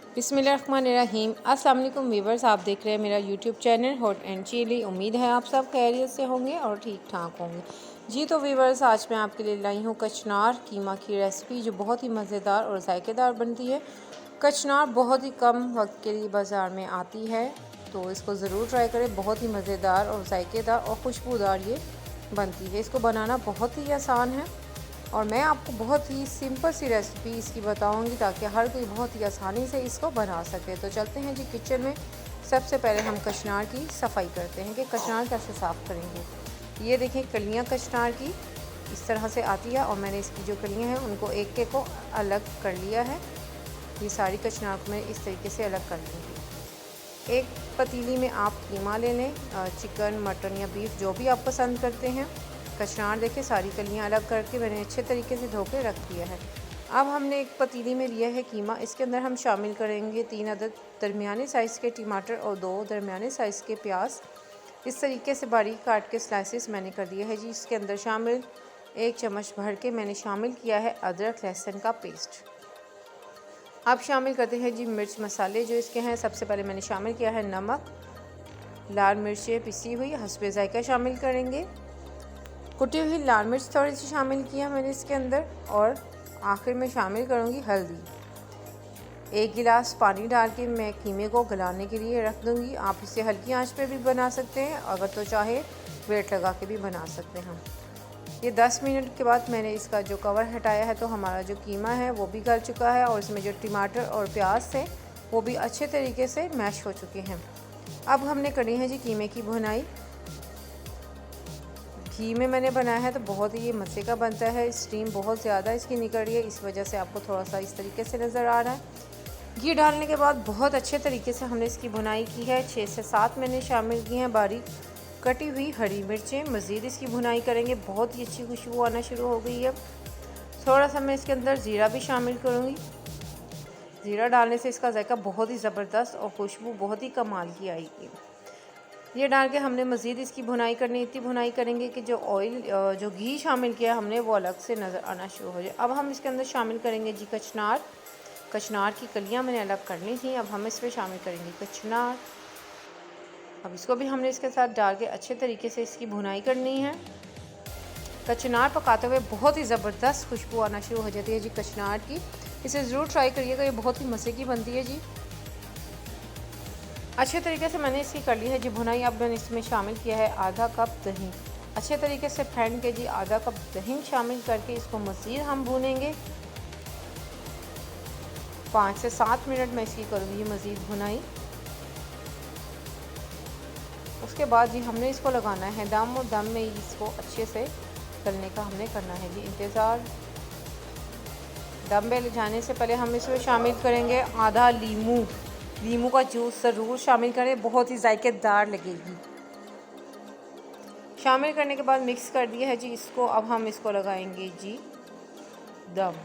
बिस्मिल्लाहिर्रहमानिर्रहीम। अस्सलाम वालेकुम वीवर्स, आप देख रहे हैं मेरा YouTube channel Hot and Chilli. उम्मीद है आप सब खैरियत से होंगे और ठीक ठाक होंगे जी। तो वीवर्स, आज मैं आपके लिए लाई हूँ कचनार कीमा की रेसिपी, जो बहुत ही मज़ेदार और जायकेदार बनती है। कचनार बहुत ही कम वक्त के लिए बाज़ार में आती है, तो इसको ज़रूर ट्राई करें। बहुत ही मज़ेदार और जायकेदार और खुशबूदार ये बनती है। इसको बनाना बहुत ही आसान है और मैं आपको बहुत ही सिंपल सी रेसिपी इसकी बताऊंगी, ताकि हर कोई बहुत ही आसानी से इसको बना सके। तो चलते हैं जी किचन में। सबसे पहले हम कचनार की सफाई करते हैं कि कचनार कैसे साफ़ करेंगे। ये देखें, कलियां कचनार की इस तरह से आती है और मैंने इसकी जो कलियां हैं उनको एक एक को अलग कर लिया है। ये सारी कचनार को मैं इस तरीके से अलग कर लूँगी। एक पतीली में आप कीमा ले लें, चिकन मटन या बीफ जो भी आप पसंद करते हैं। कचनार देखें, सारी कलियां अलग करके मैंने अच्छे तरीके से धो के रख दिया है। अब हमने एक पतीली में लिया है कीमा। इसके अंदर हम शामिल करेंगे 3 अदद दरमियाने साइज़ के टमाटर और 2 दरमियाने साइज़ के प्याज। इस तरीके से बारीक काट के स्लाइसेस मैंने कर दिया है जी। इसके अंदर शामिल 1 चम्मच भर के मैंने शामिल किया है अदरक लहसुन का पेस्ट। अब शामिल करते हैं जी मिर्च मसाले जो इसके हैं। सबसे पहले मैंने शामिल किया है नमक, लाल मिर्चें पिसी हुई हस्बे जायका शामिल करेंगे, कुटी हुई लाल मिर्च थोड़ी सी शामिल किया मैंने इसके अंदर, और आखिर में शामिल करूँगी हल्दी। 1 गिलास पानी डाल के मैं कीमे को गलाने के लिए रख दूँगी। आप इसे हल्की आंच पे भी बना सकते हैं, अगर तो चाहे वेट लगा के भी बना सकते हैं। ये 10 मिनट के बाद मैंने इसका जो कवर हटाया है, तो हमारा जो कीमा है वो भी गल चुका है और इसमें जो टमाटर और प्याज थे वो भी अच्छे तरीके से मैश हो चुके हैं। अब हमने करनी है जी कीमे की भुनाई। घी में मैंने बनाया है तो बहुत ही ये मज़े का बनता है। स्टीम बहुत ज़्यादा इसकी निकल रही है, इस वजह से आपको थोड़ा सा इस तरीके से नज़र आ रहा है। घी डालने के बाद बहुत अच्छे तरीके से हमने इसकी भुनाई की है। 6 से 7 मैंने शामिल की हैं बारीक कटी हुई हरी मिर्चें। मज़ीद इसकी भुनाई करेंगे, बहुत ही अच्छी खुशबू आना शुरू हो गई है। थोड़ा सा मैं इसके अंदर ज़ीरा भी शामिल करूँगी। ज़ीरा डालने से इसका जायका बहुत ही ज़बरदस्त और खुशबू बहुत ही कमाल की आएगी। ये डाल के हमने मज़ीद इसकी भुनाई करनी। इतनी भुनाई करेंगे कि जो ऑयल जो घी शामिल किया हमने वो अलग से नज़र आना शुरू हो जाए। अब हम इसके अंदर शामिल करेंगे जी कचनार। कचनार की कलियां मैंने अलग करनी थी, अब हम इसमें शामिल करेंगे कचनार। अब इसको भी हमने इसके साथ डाल के अच्छे तरीके से इसकी भुनाई करनी है। कचनार पकाते हुए बहुत ही ज़बरदस्त खुशबू आना शुरू हो जाती है जी कचनार की। इसे ज़रूर ट्राई करिएगा, ये बहुत ही मज़े की बनती है जी। अच्छे तरीके से मैंने इसकी कर ली है जी भुनाई। अब मैंने इसमें शामिल किया है आधा कप दही। अच्छे तरीके से फेंट के जी आधा कप दही शामिल करके इसको मज़ीद हम भूनेंगे। 5 से 7 मिनट में इसकी करूँगी मज़ीद भुनाई। उसके बाद जी हमने इसको लगाना है दम, और दम में इसको अच्छे से तलने का हमने करना है जी इंतज़ार। दम में ले जाने से पहले हम इसमें शामिल करेंगे आधा लीमू। लीमू का जूस ज़रूर शामिल करें, बहुत ही जायकेदार लगेगी। शामिल करने के बाद मिक्स कर दिया है जी इसको। अब हम इसको लगाएंगे जी दम।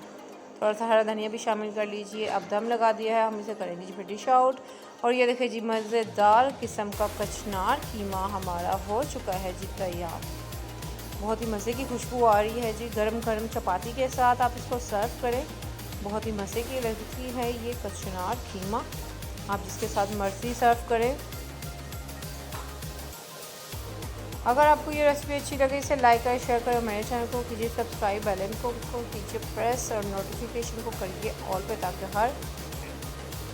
थोड़ा सा हरा धनिया भी शामिल कर लीजिए। अब दम लगा दिया है, हम इसे करेंगे जी फिर डिश आउट। और ये देखिए जी मज़ेदार किस्म का कचनार कीमा हमारा हो चुका है जी तैयार। बहुत ही मज़े की खुशबू आ रही है जी। गरम गरम चपाती के साथ आप इसको सर्व करें, बहुत ही मज़े की लगती है ये कचनार कीमा। आप जिसके साथ मर्ज़ी सर्व करें। अगर आपको ये रेसिपी अच्छी लगे इसे लाइक करें, शेयर करें, मेरे चैनल को कीजिए सब्सक्राइब, बेल आइकन को कीजिए प्रेस और नोटिफिकेशन को करिए ऑल पे, ताकि हर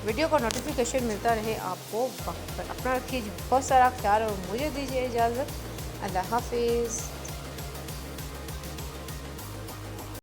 वीडियो का नोटिफिकेशन मिलता रहे आपको वक्त पर। अपना रखिए बहुत सारा ख्याल और मुझे दीजिए इजाज़त। अल्लाह हाफिज़।